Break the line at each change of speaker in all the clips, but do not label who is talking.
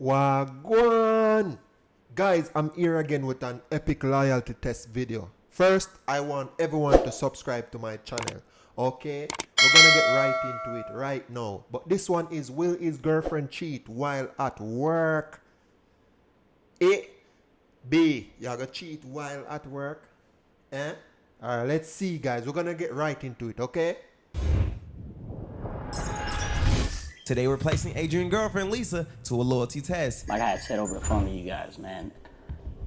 Wagwan! Guys, I'm here again with an epic loyalty test video. First, I want everyone to subscribe to my channel. Okay? We're gonna get right into it right now. But this one is, will his girlfriend cheat while at work? A. B. You gonna cheat while at work? Eh? Alright, let's see, guys. We're gonna get right into it, okay?
Today we're placing Adrian's girlfriend Lisa to a loyalty test.
Like I had said over the phone to you guys, man,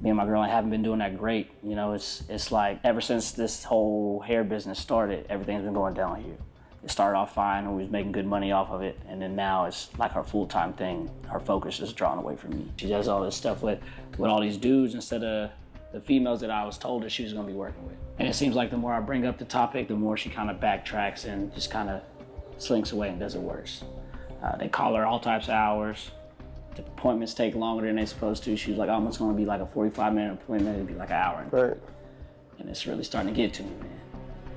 me and my girl haven't been doing that great. You know, it's like ever since this whole hair business started, everything's been going down here. It started off fine, and we was making good money off of it, and then now it's like her full-time thing. Her focus is drawn away from me. She does all this stuff with all these dudes instead of the females that I was told that she was gonna be working with. And it seems like the more I bring up the topic, the more she kind of backtracks and just kind of slinks away and does it worse. They call her all types of hours. The appointments take longer than they're supposed to. She was like, oh, it's gonna be like a 45-minute appointment. It'd be like an hour.
Right.
And it's really starting to get to me, man.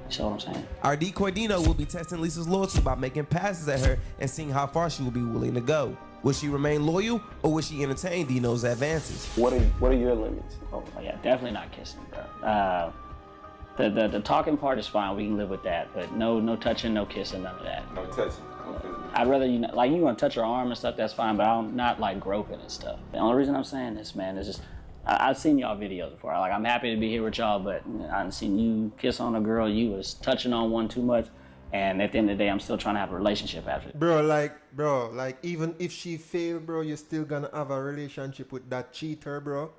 You see what I'm saying?
Our decoy Dino will be testing Lisa's loyalty by making passes at her and seeing how far she will be willing to go. Will she remain loyal, or will she entertain Dino's advances?
What are your limits?
Oh yeah, definitely not kissing, bro. The talking part is fine. We can live with that, but no touching, no kissing, none of that.
No touching.
I'd rather you like you want to touch her arm and stuff. That's fine, but I'm not like groping and stuff. The only reason I'm saying this, man, is just I've seen y'all videos before. Like I'm happy to be here with y'all, but I've seen you kiss on a girl. You was touching on one too much, and at the end of the day, I'm still trying to have a relationship after.
Bro, like even if she fail, bro, you're still gonna have a relationship with that cheater, bro.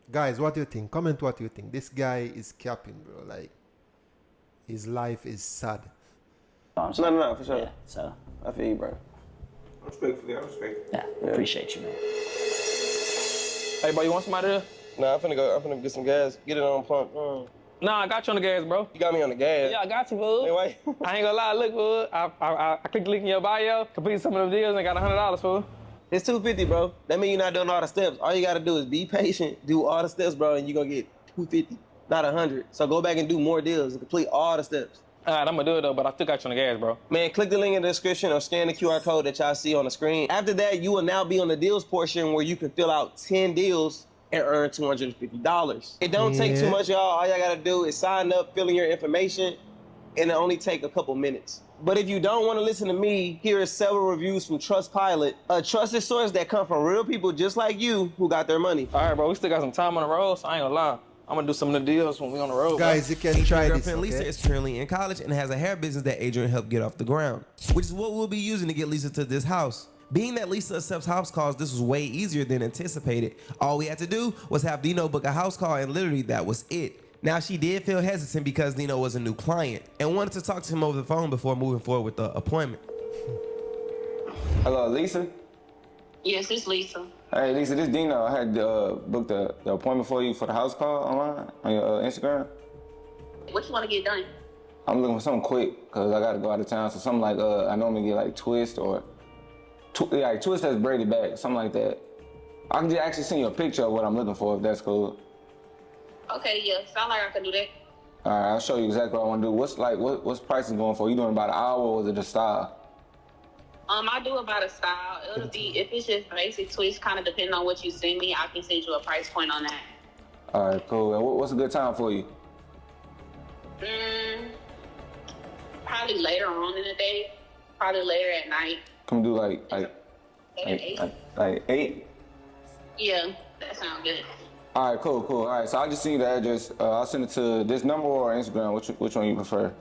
Guys, what do you think? Comment what you think. This guy is capping, bro. Like, his life is sad.
No, for sure.
Yeah, so.
I feel you, bro.
Respectfully, I respect it.
Yeah, appreciate you, man.
Hey, bro, you want somebody there?
Nah, I'm finna get some gas. Get it on pump.
Nah, I got you on the gas, bro.
You got me on the gas.
Yeah, I got you, fool.
Hey, wait.
I ain't gonna lie, look, fool. I clicked the link in your bio, completed some of them deals, and got $100, fool.
It's $250, bro. That mean you're not doing all the steps. All you gotta do is be patient, do all the steps, bro, and you're gonna get $250, not $100. So go back and do more deals and complete all the steps.
All right, I'm gonna do it, though, but I still got you on the gas, bro.
Man, click the link in the description or scan the QR code that y'all see on the screen. After that, you will now be on the deals portion where you can fill out 10 deals and earn $250. It don't take too much, y'all. All y'all gotta do is sign up, fill in your information, and it only take a couple minutes. But if you don't want to listen to me, here are several reviews from Trustpilot, a trusted source that come from real people just like you who got their money.
All right, bro, we still got some time on the road, so I ain't gonna lie. I'm gonna do some of the deals when we on the road.
Guys, you can
Adrian's
try this,
girlfriend
okay?
Lisa is currently in college and has a hair business that Adrian helped get off the ground, which is what we'll be using to get Lisa to this house. Being that Lisa accepts house calls, this was way easier than anticipated. All we had to do was have Dino book a house call, and literally that was it. Now, she did feel hesitant because Dino was a new client and wanted to talk to him over the phone before moving forward with the appointment.
Hello, Lisa?
Yes, it's Lisa.
Hey, Lisa, this is Dino. I had booked the appointment for you for the house call online on your Instagram.
What you want to get done?
I'm looking for something quick because I got to go out of town. So something like, I normally get like twist or, like twist that's braided back, something like that. I can just actually send you a picture of what I'm looking for if that's cool.
Okay, yeah, sound like I can do that.
All right, I'll show you exactly what I want to do. What's prices going for? You doing about an hour or is it a style?
I do about a style. It'll be, if it's just basic twist, kind of depending on what you send me, I can send you a price point on that.
All right, cool. And what's a good time for you?
Probably later on in the day. Probably later at night.
Can we do like
8?
Like 8?
Yeah, that sounds good.
All right, cool. All right, so I'll just send you the address. I'll send it to this number or Instagram. Which one you prefer?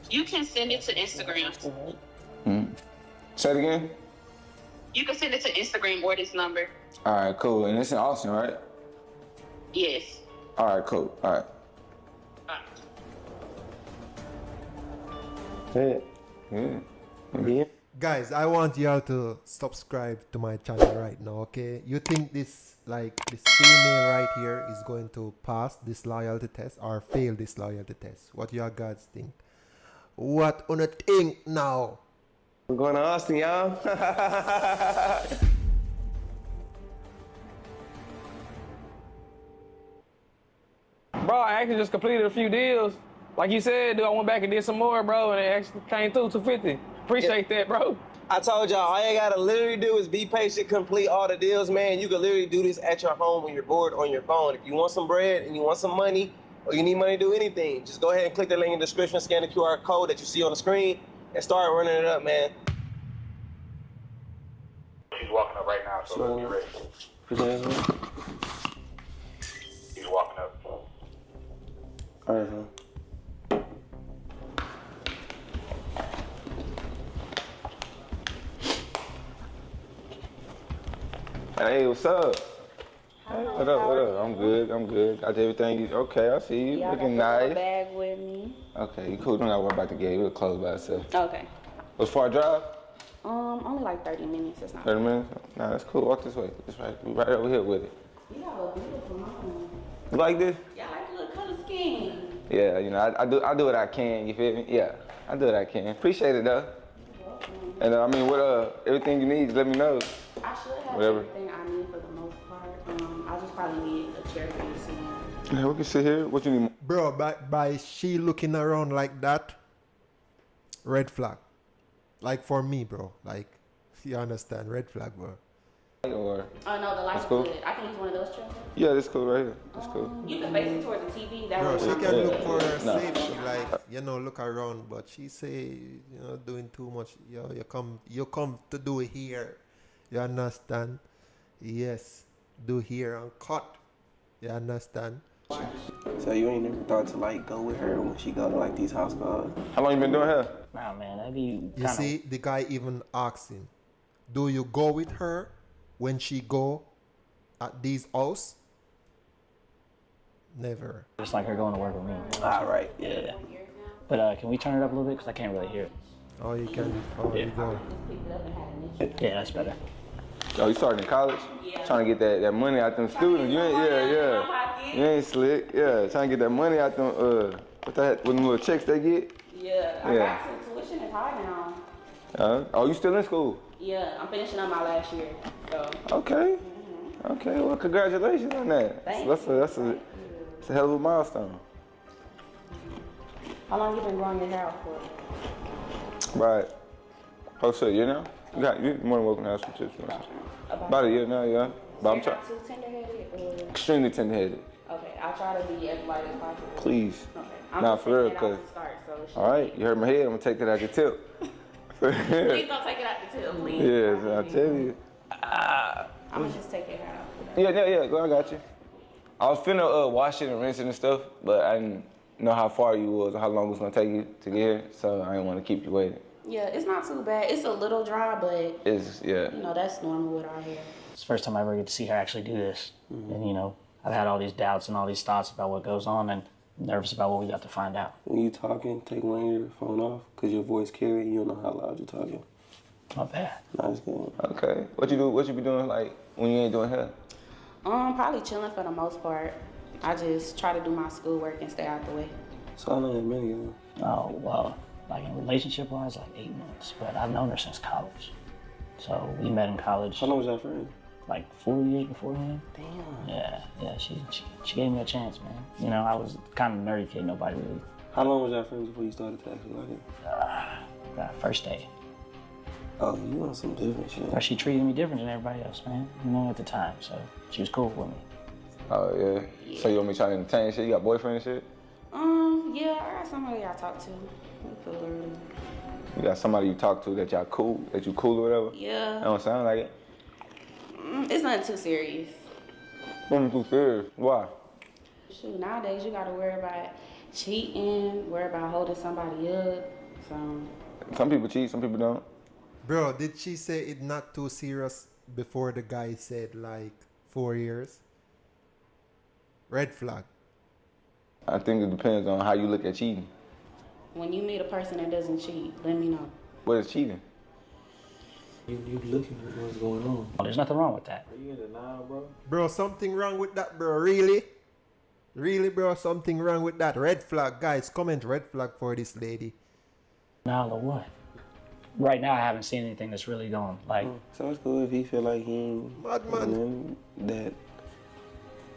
You can send it to Instagram.
Say it again?
You can send it to Instagram or this number.
All right, cool. And it's in Austin, right?
Yes.
All right, cool. All right. Yeah.
Guys, I want y'all to subscribe to my channel right now, okay? You think this female right here is going to pass this loyalty test or fail this loyalty test? What y'all guys think? What you think now?
We're going to Austin, y'all.
Bro, I actually just completed a few deals. Like you said, dude, I went back and did some more, bro, and it actually came through 250. Appreciate that, bro.
I told y'all, all you gotta literally do is be patient, complete all the deals, man. You can literally do this at your home when you're bored on your phone. If you want some bread and you want some money, or you need money to do anything, just go ahead and click the link in the description, scan the QR code that you see on the screen, and start running it up, man.
He's walking up right now, so be ready. He's walking up.
All right, huh?
Hey, what's up? Hey, what up? What up? I'm good. Got everything. Okay, I see you.
Yeah,
Looking
I got the
nice.
bag with me.
Okay, you cool. Don't gotta worry about the gate. We'll close by itself.
Okay.
Was far drive?
Only like 30 minutes. It's not.
30 minutes? Nah, that's cool. Walk this way. It's right over here with it.
You have a beautiful mom.
You like this?
Yeah, I like the little color scheme.
Yeah, you know, I do what I can. You feel me? Yeah, I do what I can. Appreciate it though. And I mean, what everything you need, just let me know.
I should have
Whatever.
everything I need for the most part. I just probably need a chair piece and
Yeah, we can sit here. What you need?
Bro, by she looking around like that, red flag. Like for me, bro. Like, you understand? Red flag, bro.
Or
oh no, the light's
cool.
good. I can use one of those chairs.
yeah, this cool right here. That's cool.
You can face it towards the TV. That
Bro,
way
she
when
can
I'm
look for her
No.
safety, like, you know, look around, but she say, you know, doing too much. Yo, you come to do it here. You understand? Yes, do here and cut. You understand?
So you ain't never thought to like go with her when she go to like these house calls?
How long you been doing hair?
Nah, man, that'd be
You
kind of.
see, the guy even asking, do you go with her when she go at these house? Never.
Just like her going to work with me.
All right,
Yeah. But can we turn it up a little bit? Because I can't really hear it.
Oh, you can. Oh, you go.
Yeah, that's better.
Oh, you started in college?
Yeah.
Trying to get that money out them students. You ain't, yeah. You ain't slick. Yeah, trying to get that money out them, what that, with them little checks they get?
Yeah, I
Yeah.
got to. Tuition is high now.
Oh, you still in school?
Yeah, I'm finishing up my last year. So
Okay. Okay, well, congratulations on that.
Thank
That's a hell of a milestone.
how long you been growing your hair out for?
Right. Oh, so you know? You're more than welcome to have some tips. About a year now, yeah. But I'm
You're
trying.
not too tender-headed or?
Extremely tender-headed.
Okay, I'll try to be as light as possible.
Please.
Okay. I'm
Nah,
just
for real,
taking it out
cause.
to start, so it
All right, you heard my head. I'm gonna take that out your tip.
Please don't take it out the tip, please.
Yeah, I tell you.
I'm gonna just take it out.
Yeah. Go, I got you. I was finna wash it and rinse it and stuff, but I didn't know how far you was or how long it was gonna take you to get here, so I didn't want to keep you waiting.
Yeah, it's not too bad. It's a little dry, but
It's yeah.
you know that's normal with our hair.
It's the first time I ever get to see her actually do this. And, you know, I've had all these doubts and all these thoughts about what goes on, and I'm nervous about what we got to find out.
When you talking, take one of your phone off, cause your voice carry. You don't know how loud you're talking.
Not bad.
Nice game.
Okay. What you be doing like when you ain't doing hair?
Probably chilling for the most part. I just try to do my schoolwork and stay out the way.
So how long has it been together?
Oh, well, like in relationship-wise, like 8 months. But I've known her since college. So we met in college.
How long was y'all friends?
Like 4 years beforehand.
Damn.
Yeah, she gave me a chance, man. You know, I was kind of nerdy kid, nobody really.
How long was y'all friends before you started to actually like it?
First day.
Oh, you on some different shit.
But she treated me different than everybody else, man. You know, at the time, so she was cool with me.
Oh yeah. So you want me trying to entertain shit? You got boyfriend and shit?
Yeah, I got somebody I talk to. We cool already.
You got somebody you talk to that y'all cool, that you cool or whatever?
Yeah.
That don't sound like it.
It's nothing too serious.
I'm too serious. Why?
Shoot, nowadays you gotta worry about cheating, worry about holding somebody up. So
Some people cheat, some people don't.
Bro, did she say it not too serious before the guy said like 4 years? Red flag.
I think it depends on how you look at cheating.
when you meet a person that doesn't cheat, let me know.
What is cheating?
You looking at what's going on.
Oh, there's nothing wrong with that.
Are you in denial, bro?
Bro, something wrong with that, bro. Really? Really, bro? Something wrong with that. Red flag. Guys, comment red flag for this lady.
Now or what? Right now, I haven't seen anything that's really going like.
So it's cool if he feel like he ain't
Madman.
that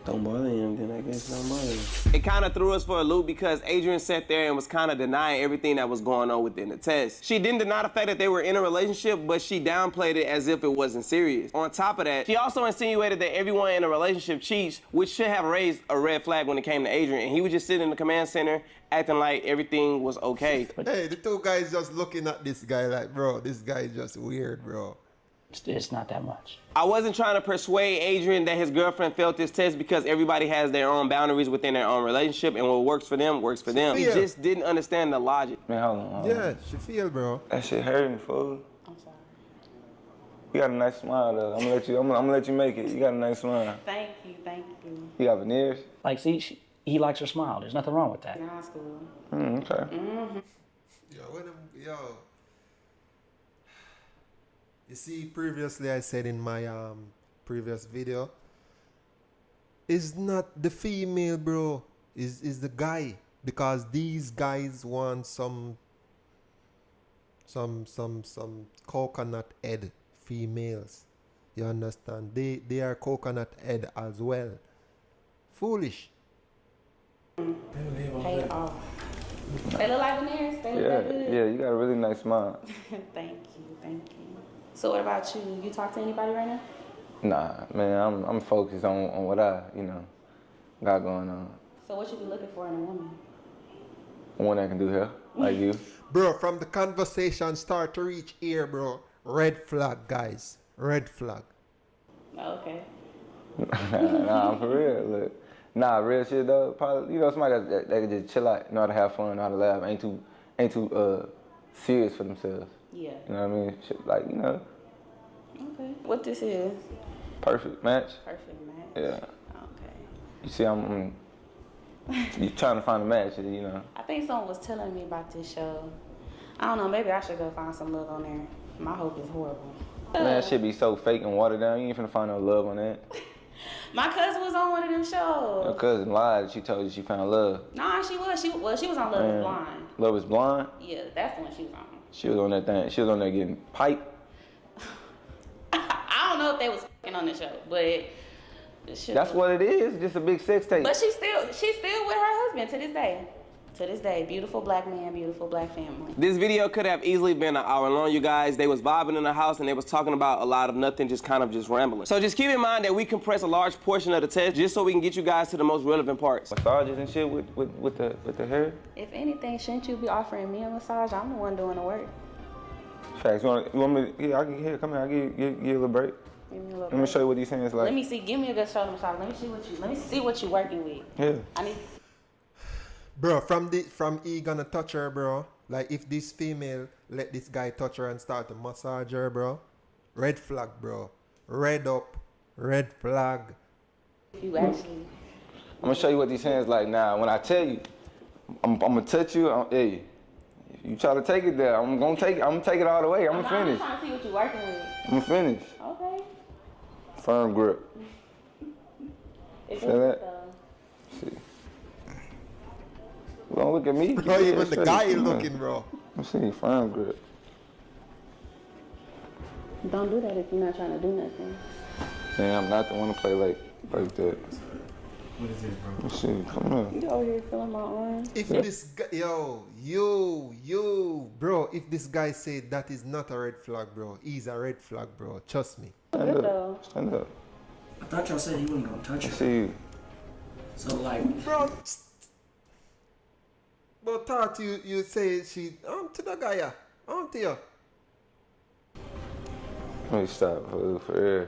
Don't bother him, then I guess don't bother him.
It kind of threw us for a loop because Adrian sat there and was kind of denying everything that was going on within the test. She didn't deny the fact that they were in a relationship, but she downplayed it as if it wasn't serious. On top of that, she also insinuated that everyone in a relationship cheats, which should have raised a red flag when it came to Adrian. And he was just sitting in the command center acting like everything was okay.
Hey, the two guys just looking at this guy like, bro, this guy is just weird, bro.
It's not that much.
I wasn't trying to persuade Adrian that his girlfriend failed this test because everybody has their own boundaries within their own relationship, and what works for them works for them. He just didn't understand the logic.
Man, hold on.
Yeah, she feel, bro.
That shit hurting, fool.
I'm sorry.
You got a nice smile, though. I'm gonna let you make it. You got a nice smile.
Thank you, thank you.
You got veneers?
Like, see, he likes her smile. There's nothing wrong with that.
Nah, it's cool.
Okay.
Yo. You see, previously I said in my previous video, it's not the female, bro. Is the guy, because these guys want some coconut head females. You understand? They are coconut head as well. Foolish.
Pay off. They look like veneers. They look that good.
Yeah, you got a really nice smile.
Thank you, thank you. So what about you? You talk to anybody right now?
Nah, man, I'm focused on what I, got going on.
So what you be looking for in a woman?
One that can do hair, like you.
Bro, from the conversation start to reach here, bro, red flag, guys. Red flag.
Oh, okay.
Nah, for real. Look, real shit though. Probably, somebody that can just chill out, know how to have fun, know how to laugh, ain't too serious for themselves.
Yeah.
You know what I mean? Shit, like,
Okay. What this is?
Perfect match.
Perfect match.
Yeah.
Okay.
You see, you trying to find a match,
I think someone was telling me about this show. I don't know, maybe I should go find some love on there. My hope is horrible.
Man, that shit be so fake and watered down. You ain't finna find no love on that.
My cousin was on one of them shows.
Your cousin lied. She told you she found love.
Nah, she was. She was on Love is Blind.
Love is Blind?
Yeah, that's the one she was on.
She was on that thing. She was on there getting piped.
I don't know if they was fucking on the show, but
that's what it is. Just a big sex tape.
But she's still with her husband to this day. To this day, beautiful black man, beautiful black family.
This video could have easily been an hour long, you guys. They was vibing in the house and they was talking about a lot of nothing, just rambling. So just keep in mind that we compress a large portion of the test just so we can get you guys to the most relevant parts.
Massages and shit with the hair?
If anything, shouldn't you be offering me a massage? I'm the one doing the work.
Facts. You want me to, come here, I'll give you a little break.
Give me a little
Let me show you what these hands like.
Let me see, give me a good shoulder massage. Let me see what you working with.
Yeah.
I need.
Bro, from he gonna touch her, bro. Like if this female let this guy touch her and start to massage her, bro. Red flag, bro. Red flag.
You actually.
I'm gonna show you what these hands like now. When I tell you, I'm gonna touch you. Hey, if you try to take it there, I'm gonna take it all the way. I'm gonna finish.
I'm trying to see what you're working with.
I'm gonna finish.
Okay.
Firm grip.
It's
Feel that? See. Don't look at me.
Bro, even the guy is looking, bro.
Let's see, firm grip.
Don't do that if you're not trying to do nothing.
Man, I'm not the one to play like that.
What is it, bro?
Let's see, come on.
You over here feeling my arm?
If this guy, bro, if this guy said that is not a red flag, bro, he's a red flag, bro. Trust me.
Stand up. Stand up.
I thought y'all said he wasn't gonna touch
I
her.
see you.
So like,
Bro, but thought you say she to the guy, to you.
Let me stop, for real.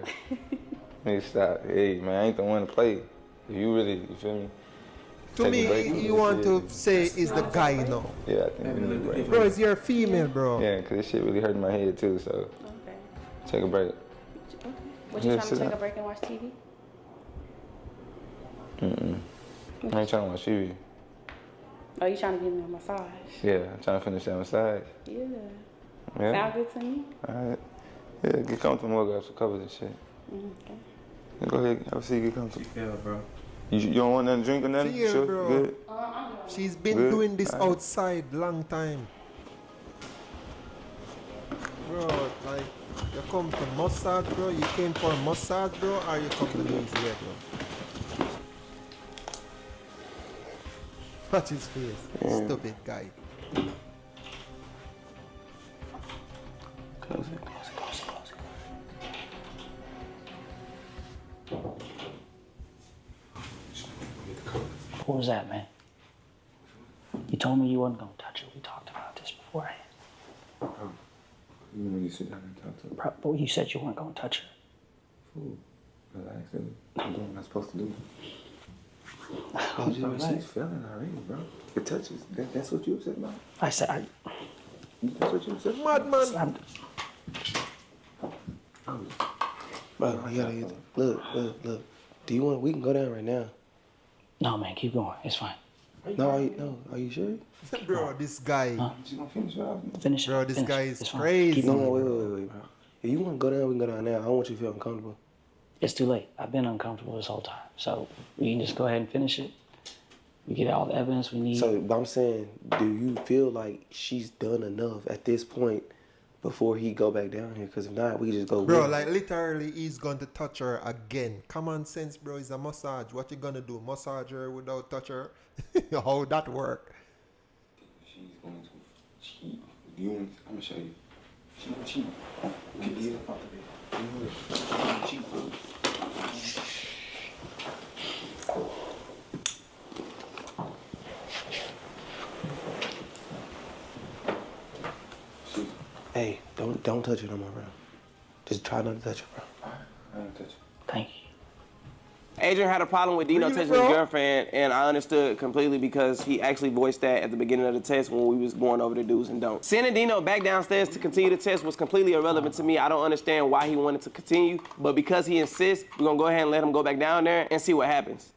Let me stop. Hey, man, I ain't the one to play. If you really, you feel me?
To
Take a break.
me, you want to say is the guy, you know.
Yeah, I think we need a break.
Bro, it's your female, bro.
Yeah, because this shit really hurting my head too, so
Okay.
take a break.
Okay. What you
Yeah,
trying to
sit
take
down.
a break and watch TV?
I ain't trying to watch TV.
Oh, you trying to give me a massage?
Yeah, I'm trying to finish that massage.
Yeah.
Yeah.
Sound good to me?
Alright. Yeah, get comfortable, we'll grab some covers and shit.
Okay.
Yeah, go ahead, I'll see you get comfortable.
Yeah, bro.
You don't want nothing to drink or nothing?
Feel,
Sure?
bro.
Good?
She's been
Good.
doing this
Alright.
outside long time. Bro, like, you come to massage, bro? You came for a massage, bro? Or you come to lose weight, bro? Watch his face. Stupid guy.
Close it, close it, close it, close it.
What was that, man? You told me you wasn't gonna touch her. We talked about this beforehand.
You when you sit down and talk to her.
Bro, but you said you weren't gonna touch her.
Fool. Relax, dude. I'm doing what I'm supposed to do.
Oh, just relax.
She's feeling already, bro. The touches. That's what you upset about?
I said,
That's what you upset about?
Madman.
Bro, you gotta get look. Do you want? We can go down right now.
no, man, keep going. It's fine.
No, are you sure?
Bro, this guy.
She's gonna finish it off.
Finish it.
Bro, this
Finish
guy
it.
is
It's fine.
crazy.
Keep
No,
going.
wait, bro. If you want to go down, we can go down now. I don't want you to feel uncomfortable.
It's too late. I've been uncomfortable this whole time. So we can just go ahead and finish it. We get all the evidence we need.
So, but I'm saying, do you feel like she's done enough at this point before he go back down here? Because if not, we just go.
Bro,
with
like literally, he's going to touch her again. Common sense, bro. It's a massage. What you gonna do? Massage her without touch her? How that work?
She's going to cheat. Do you want? I'm gonna show you. She's gonna cheat. Cheat.
Hey, don't touch her no more, bro. Just try not to touch her, bro.
I don't touch it.
Thank you.
Adrian had a problem with Dino touching his girlfriend, and I understood completely because he actually voiced that at the beginning of the test when we was going over the do's and don'ts. Sending Dino back downstairs to continue the test was completely irrelevant to me. I don't understand why he wanted to continue, but because he insists, we're gonna go ahead and let him go back down there and see what happens.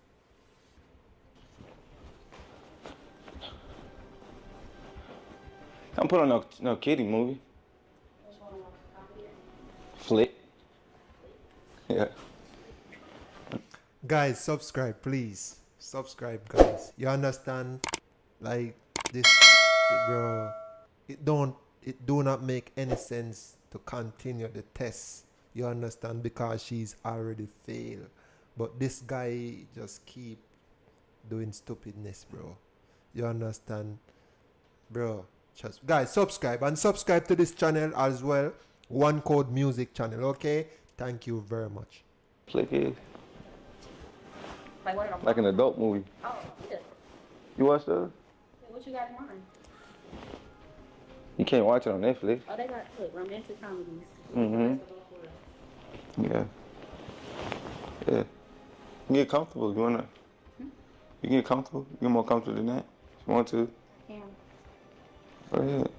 Don't put on no kiddie movie. Flick. Yeah.
Guys, subscribe, please. Subscribe, guys. You understand? Like this, bro. It do not make any sense to continue the test. You understand? Because she's already failed. But this guy just keep doing stupidness, bro. You understand? Bro, just guys, subscribe and subscribe to this channel as well. One Code Music channel, okay? Thank you very much.
Flick is
Like what?
like an adult movie.
Oh, yeah.
You watch those?
What you got in mind?
You can't watch it on Netflix.
Oh, they got romantic comedies.
Mm-hmm. Yeah. Yeah. You get comfortable. You wanna? You get comfortable. You get more comfortable than that. If you want to.
Yeah.
Go ahead.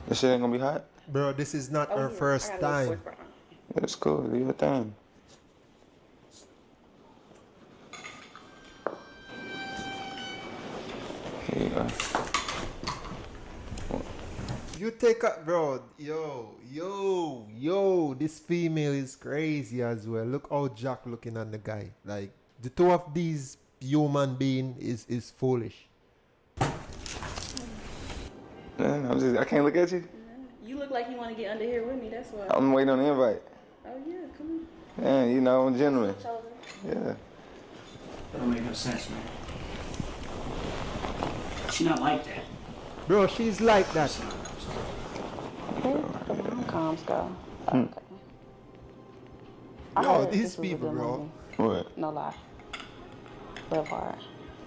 That shit ain't gonna be hot.
Bro, this is not her first time.
That's cool. Do your thing. Here you go.
You take up, bro. Yo, this female is crazy as well. Look how Jack looking at the guy. Like the two of these human being is foolish.
Man, I can't look at you.
You look like you want to get under here with me. That's why.
I'm waiting on the invite.
Oh yeah, come on.
Yeah, you know, I'm a gentleman. Yeah.
That don't make no sense, man. She not like that.
Bro, she's like that.
Rom-coms go. Okay. I
Yo,
heard
these
this was a
people,
good
bro.
movie.
What?
No lie. Love hard.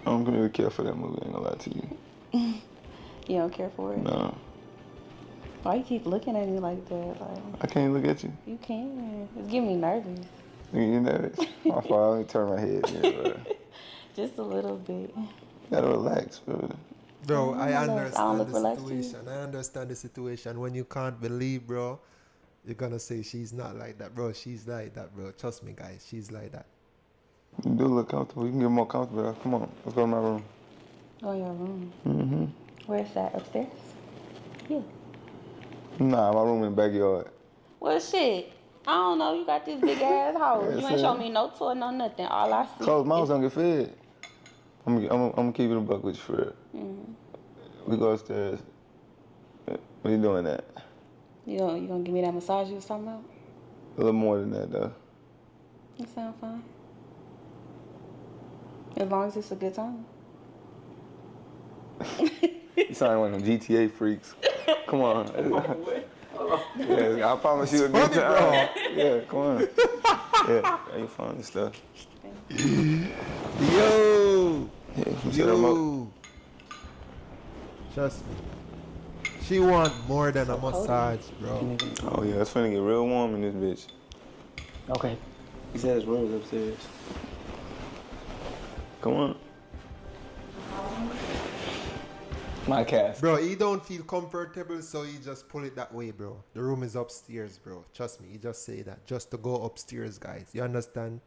I don't really care for that movie, I ain't gonna lie to you.
You don't care for it?
No.
Why you keep looking at me like that? Like
I can't look at you.
you can. It's getting me nervous.
You nervous? My fault, let me turn my head. Yeah, bro.
Just a little bit.
You gotta relax, bro.
Bro, I
I don't
understand
look
the
relaxed to you.
situation. I understand the situation. When you can't believe, bro, you're gonna say she's not like that, bro. She's like that, bro. Trust me, guys. She's like that.
You do look comfortable. You can get more comfortable. Come on, let's go to my room.
Oh, your room.
Mm-hmm.
Where's that? Upstairs? Yeah.
Nah, my room in the backyard.
Well, shit. I don't know. You got this big ass house.
Yes,
You ain't
sir.
show me no tour, no nothing. All I see.
Close mouths don't get fed. I'm gonna keep it a buck with you for real.
Mm-hmm.
We go upstairs. What are you doing that?
You gonna give me that massage you was talking about?
A little more than that, though.
That sound fine. As long as it's a good time.
You sound like one of them GTA freaks. Come on. Yeah, I promise you a good time. Yeah, come on. Yeah, you fun and stuff.
Yo!
Yeah,
Yo! Trust me. She want more than a massage, bro.
Oh yeah, it's finna get real warm in this bitch.
Okay.
He said his room is upstairs.
Come on. My cast.
Bro, he don't feel comfortable, so he just pull it that way, bro. The room is upstairs, bro. Trust me, he just say that. Just to go upstairs, guys. You understand?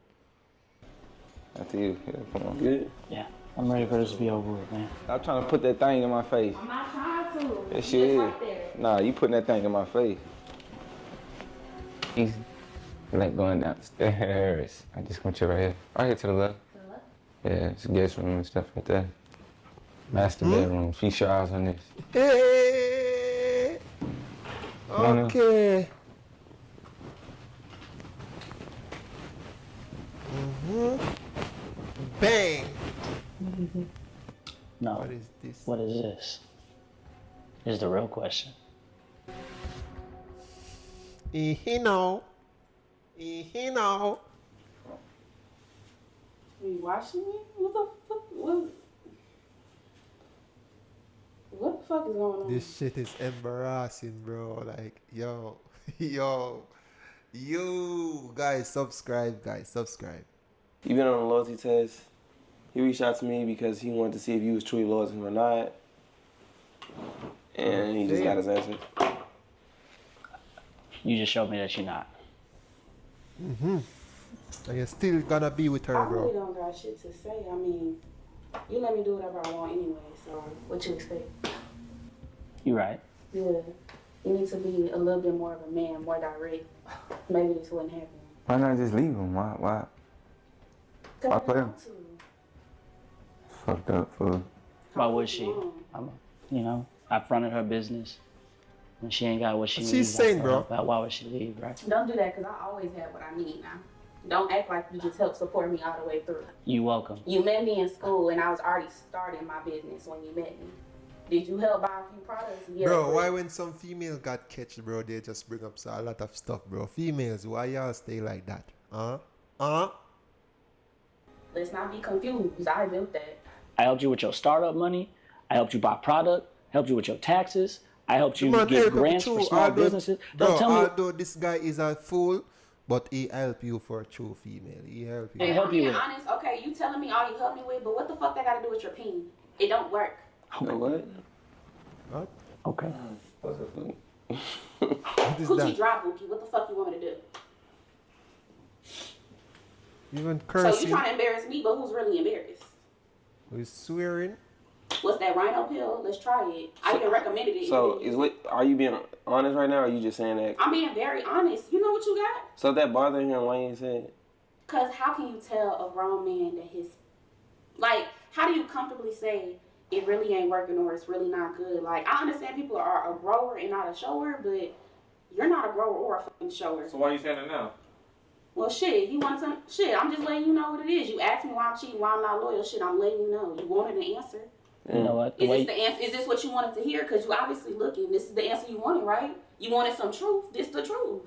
After you. Yeah, come on.
Good.
Yeah. I'm ready for this to be over with, man.
Stop trying to put that thing in my face.
I'm not trying to.
That
It's
shit is.
right there.
Nah, you putting that thing in my face. Easy. Like going downstairs. I just want you right here. Right here to the left.
To the left?
Yeah, it's a guest room and stuff right there. Master bedroom. Feast your eyes on this.
Hey!
on
Okay. Bang!
No.
What is this?
What is this? Is the real question.
He know. He know.
Are you watching me? What the fuck? What the fuck is going on?
This shit is embarrassing, bro. Like, yo, you guys, subscribe, guys, subscribe.
You been on a loyalty test. He reached out to me because he wanted to see if you was truly loyal to him or not. And he just got his answer.
You just showed me that you're not.
And you're still gonna be with her,
I really
bro.
don't got shit to say. I mean, you let me do whatever I want anyway, so what you expect?
You right.
Yeah. You need to be a little bit more of a man, more direct. Maybe this wouldn't happen.
Why not just leave him? Why? Why
'Cause I
play him?
want to.
Fucked up, fool.
Why would she? I fronted her business. When she ain't got what she
She's
needs,
saying,
I
bro.
about why would she leave, right?
Don't do that, because I always have what I need now. Don't act like you just help support me all the way through.
You welcome.
You met me in school, and I was already starting my business when you met me. Did you help buy a few products? Yeah,
Bro,
but-
why when some female got catch, bro, they just bring up a lot of stuff, bro. Females, why y'all stay like that?
Let's not be confused. I built that.
I helped you with your startup money. I helped you buy product. Helped you with your taxes. I helped you get grants for small businesses. Don't tell me.
Although this guy is a fool, but he help you for a true female. He help you.
Hey,
And
help
I'm
you
being
with.
honest. Okay, you telling me all you helped me with, but what the fuck that got to do with your peen? It don't work.
You know what?
What?
Okay.
What is
Coochie
that?
dry, Bookie. What the fuck you want me to do?
Even
So
cursing.
you trying to embarrass me, but who's really embarrassed?
Who's swearing?
What's that rhino pill? Let's try it. I even recommended it.
So are you being honest right now, or are you just saying that?
I'm being very honest. You know what you got?
So if that bothering him, why you ain't saying it?
Cause how can you tell a grown man that his, like, how do you comfortably say it really ain't working or it's really not good? Like, I understand people are a grower and not a shower, but you're not a grower or a fucking shower.
So why you saying it now?
Well, shit, you want some shit? I'm just letting you know what it is. You asked me why I'm cheating, why I'm not loyal. Shit, I'm letting you know. You wanted an answer.
You know what?
Is this the answer? Is this what you wanted to hear? Because you obviously looking. This is the answer you wanted, right? You wanted some truth. This the truth.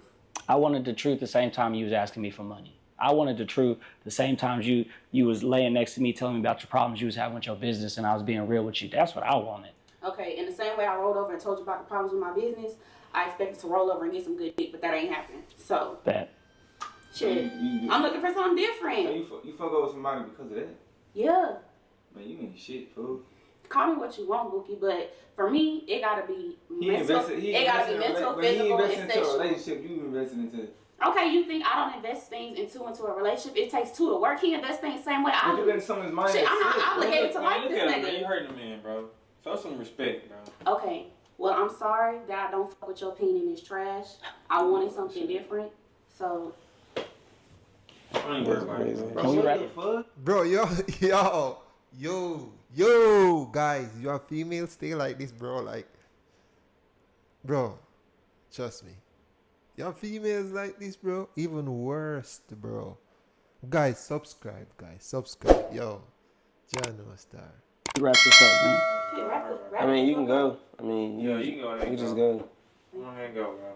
I wanted the truth the same time you was asking me for money. I wanted the truth the same time you was laying next to me telling me about your problems you was having with your business and I was being real with you. That's what I wanted.
Okay, in the same way I rolled over and told you about the problems with my business, I expected to roll over and get some good dick, but that ain't happening. So,
That.
shit, I'm looking for something different.
You fuck up with somebody because of that?
Yeah.
Man, you ain't shit, fool.
Call me what you want, Bookie, but for me, it gotta be mental.
He
It gotta be mental, physical, and
into a
sexual.
relationship. You invested into.
Okay, you think I don't invest things into a relationship? It takes two to work. He invests things the same way I
But you
do.
letting someone's mind.
Shit, I'm not obligated to
Man,
like
look
this
at him, man.
nigga.
You hurting the man, bro. Show some respect, bro.
Okay, well, I'm sorry that I don't fuck with your opinion is trash. I wanted something different, so.
I ain't worried about it. Bro,
Can we
what
wrap
the
it?
fuck?
Bro, guys, your female stay like this, bro. Like, bro, trust me. Your females like this, bro. Even worse, bro. Guys, subscribe, guys. Subscribe. Yo, Jano Star.
Wrap this up, man.
I mean, you can go. I mean,
Yeah, you can go ahead
You
and
just
go.
go.
Go ahead and go, bro.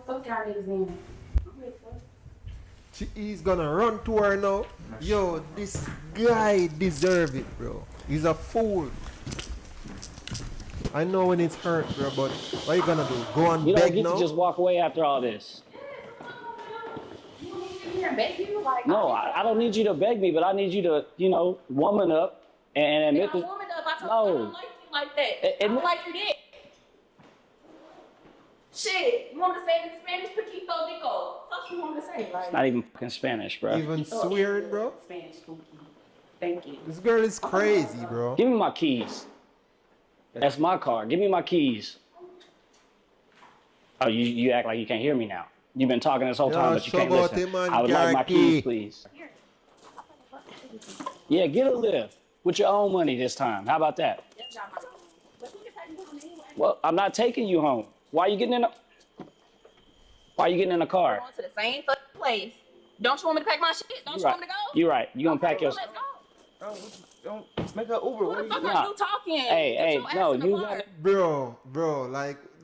Fuck y'all niggas in.
He's gonna run to her now. Yo, this guy deserve it, bro. He's a fool. I know when it's hurt, bro, but what you gonna do? Go on
You don't
beg
get
now?
to just walk away after all this.
You want me to sit here and beg you? Like,
No, I don't need you to beg me, but I need you to, woman up and admit
I'm
that.
woman up. I told you I
No.
don't like you like that. I don't like your dick. Shit, you want me to say it in Spanish? Poquito dico. Fuck you want me to say? Like,
It's not even fucking Spanish, bro.
Even swearing, bro?
Spanish. Thank you.
This girl is crazy, bro.
Give me my keys. That's my car. Give me my keys. Oh, you act like you can't hear me now. You've been talking this whole time, but you can't
show about
listen.
him and
I would like my
Jackie.
keys, please. Yeah, get a lift with your own money this time. How about that? Well, I'm not taking you home. Why are you getting in a car?
We're going to the same fucking place. Don't you want me to pack my shit? Don't you want me to go?
You're right. You gonna pack your...
Let's go.
Don't make her Uber.
What the fuck are you talking?
Hey, no, you got
Bro,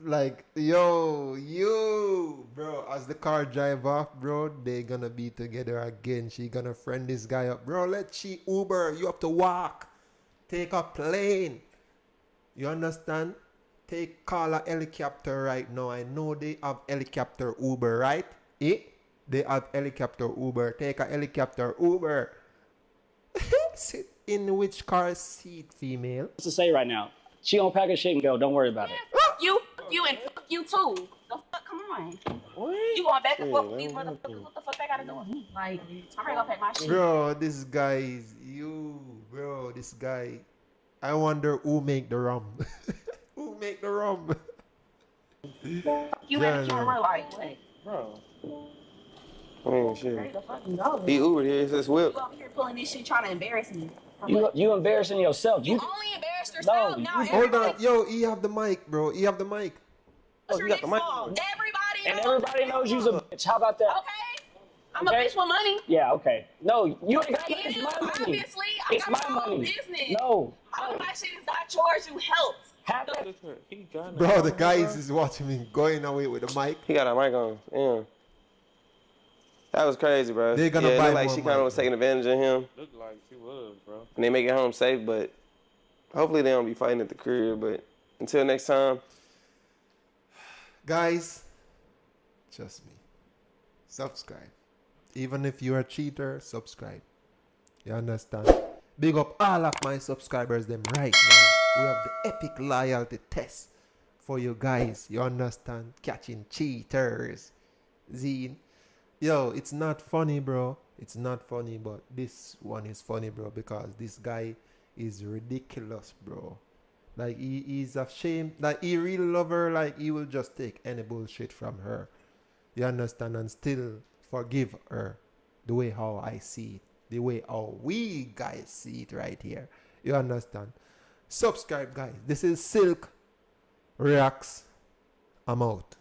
like, yo, bro, as the car drive off, bro, they gonna be together again. She gonna friend this guy up. Bro, let she Uber. You have to walk. Take a plane. You understand? Call a helicopter right now. I know they have helicopter Uber, right? They have helicopter Uber. Take a helicopter Uber. Sit in which car seat, female?
What's to say right now? She gonna pack her shit and go. Don't worry about it.
You and you too. The fuck, come on. You going back and forth with these motherfuckers? What the fuck they gotta do with me? Like, I'm ready to go pack my shit.
Bro, this guy is you. Bro, this guy. I wonder who make the rum. Who make the rum?
You ain't trying to run like, wait,
Bro.
Oh, shit.
ready to fucking go.
He Ubered here. He says whip.
You over here pulling this shit, trying to embarrass me.
You embarrassing yourself.
You only embarrassed yourself.
No,
Now
Hold on.
everybody,
Yo, he have the mic, bro. He have the mic.
what's your
you got the
next
mic.
fault?
And everybody knows you's a bitch. How about that?
Okay. I'm
Okay.
a bitch with money.
Yeah, okay. No, you ain't got
Yeah,
It's my money.
obviously. I
It's
got
my
my own
money.
business.
No.
All of my shit is not yours. You helped.
Have that.
He got it.
Bro, the guys is watching me going away with the mic.
He got a mic on. Yeah. That was crazy, bro.
They're gonna
it
buy
looked like
more
she kind of
mic,
was
bro.
taking advantage of him.
Looked like she was, bro.
And they make it home safe, but hopefully they don't be fighting at the crib. But until next time,
Guys, trust me. Subscribe. Even if you're a cheater, subscribe. You understand? Big up all of my subscribers them right now. We have the epic loyalty test for you guys. You understand? Catching cheaters. Zine. Yo, it's not funny, bro. It's not funny, but this one is funny, bro, because this guy is ridiculous, bro. Like, he's ashamed. Like, he really love her. Like, he will just take any bullshit from her. You understand? And still forgive her the way how I see it. The way how we guys see it right here. You understand? Subscribe, guys. This is Silk Reacts. I'm out.